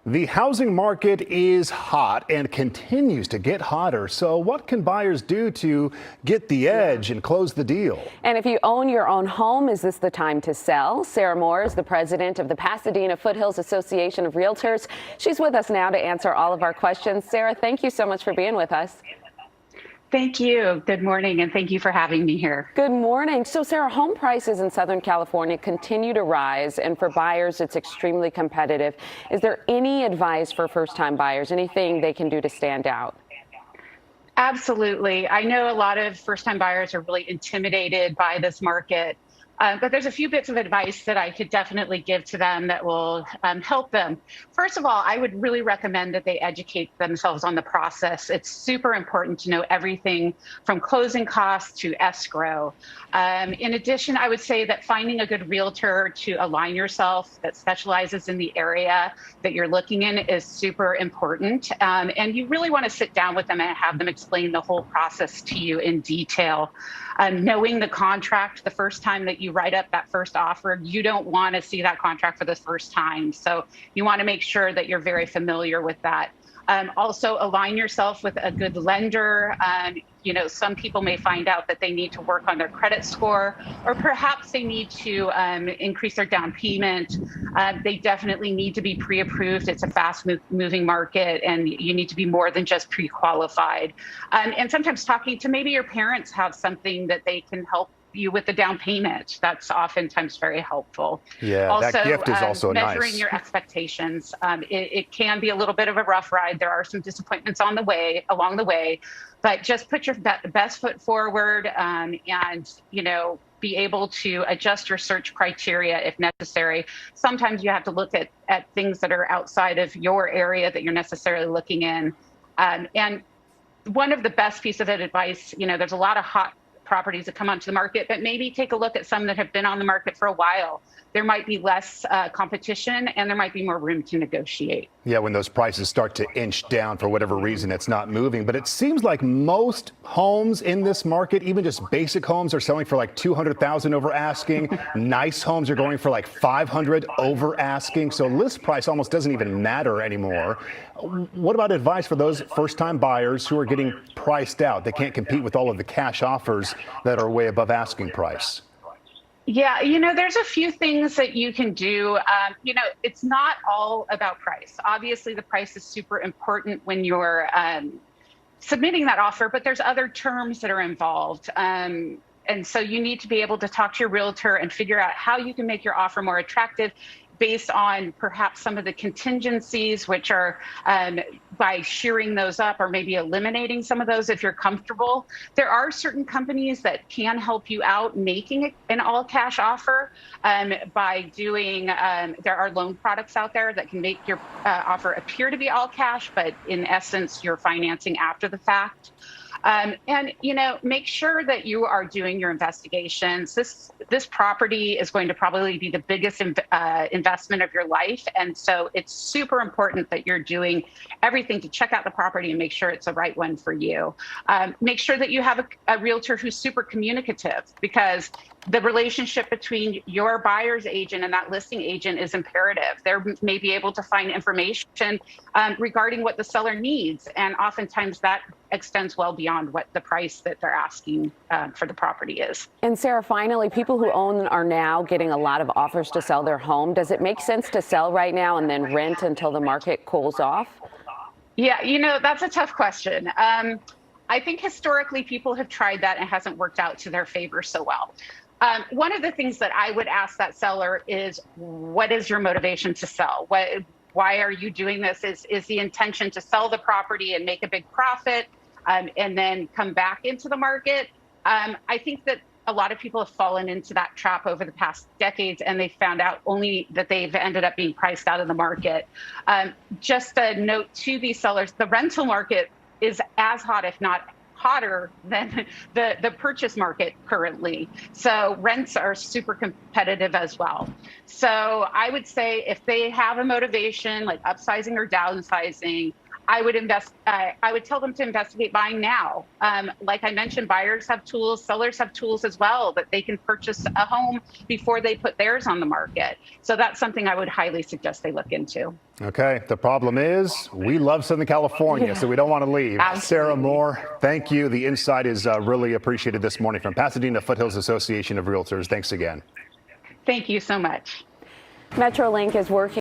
The housing market is hot and continues to get hotter. So what can buyers do to get the edge and close the deal? And if you own your own home, is this the time to sell? Sarah Moore is the president of the Pasadena Foothills Association of Realtors. She's with us now to answer all of our questions. Sarah, thank you so much for being with us. Thank you. Good morning, and thank you for having me here. Good morning. So, Sarah, home prices in Southern California continue to rise, and for buyers, it's extremely competitive. Is there any advice for first-time buyers, anything they can do to stand out? Absolutely. I know a lot of first-time buyers are really intimidated by this market. But there's a few bits of advice that I could definitely give to them that will help them. First of all, I would really recommend that they educate themselves on the process. It's super important to know everything from closing costs to escrow. In addition, I would say that finding a good realtor to align yourself that specializes in the area that you're looking in is super important. And you really want to sit down with them and have them explain the whole process to you in detail. Knowing the contract the first time that you write up that first offer, you don't want to see that contract for the first time. So you want to make sure that you're very familiar with that. Also align yourself with a good lender. Some people may find out that they need to work on their credit score, or perhaps they need to increase their down payment. They definitely need to be pre-approved. It's a fast moving market, and you need to be more than just pre-qualified. And sometimes talking to maybe your parents have something that they can help you with the down payment. That's oftentimes very helpful. Yeah, also, that gift is also measuring nice. your expectations. It can be a little bit of a rough ride. There are some disappointments along the way, but just put your best foot forward, and be able to adjust your search criteria if necessary. Sometimes you have to look at things that are outside of your area that you're necessarily looking in. And one of the best pieces of advice, there's a lot of hot properties that come onto the market, but maybe take a look at some that have been on the market for a while. There might be less competition, and there might be more room to negotiate. Yeah, when those prices start to inch down for whatever reason, it's not moving. But it seems like most homes in this market, even just basic homes, are selling for like $200,000 over asking. Nice homes are going for like $500,000 over asking. So list price almost doesn't even matter anymore. What about advice for those first-time buyers who are getting priced out? They can't compete with all of the cash offers that are way above asking price. Yeah, there's a few things that you can do. It's not all about price. Obviously, the price is super important when you're submitting that offer, but there's other terms that are involved. And so you need to be able to talk to your realtor and figure out how you can make your offer more attractive based on perhaps some of the contingencies, which are by shearing those up or maybe eliminating some of those if you're comfortable. There are certain companies that can help you out making an all-cash offer by doing, there are loan products out there that can make your offer appear to be all cash, but in essence, you're financing after the fact. And make sure that you are doing your investigations. This property is going to probably be the biggest investment of your life. And so it's super important that you're doing everything to check out the property and make sure it's the right one for you. Make sure that you have a realtor who's super communicative, because the relationship between your buyer's agent and that listing agent is imperative. They may be able to find information regarding what the seller needs. And oftentimes that extends well beyond what the price that they're asking for the property is. And Sarah, finally, people who own are now getting a lot of offers to sell their home. Does it make sense to sell right now and then rent until the market cools off? Yeah, that's a tough question. I think historically people have tried that and it hasn't worked out to their favor so well. One of the things that I would ask that seller is, what is your motivation to sell? Why are you doing this? Is the intention to sell the property and make a big profit and then come back into the market? I think that a lot of people have fallen into that trap over the past decades, and they found out only that they've ended up being priced out of the market. Just a note to these sellers, the rental market is as hot, if not hotter than the purchase market currently. So rents are super competitive as well. So I would say if they have a motivation like upsizing or downsizing, I would tell them to investigate buying now. Like I mentioned, buyers have tools, sellers have tools as well that they can purchase a home before they put theirs on the market. So that's something I would highly suggest they look into. Okay. The problem is we love Southern California, so we don't want to leave. Absolutely. Sarah Moore, thank you. The insight is really appreciated this morning from Pasadena Foothills Association of Realtors. Thanks again. Thank you so much. Metrolink is working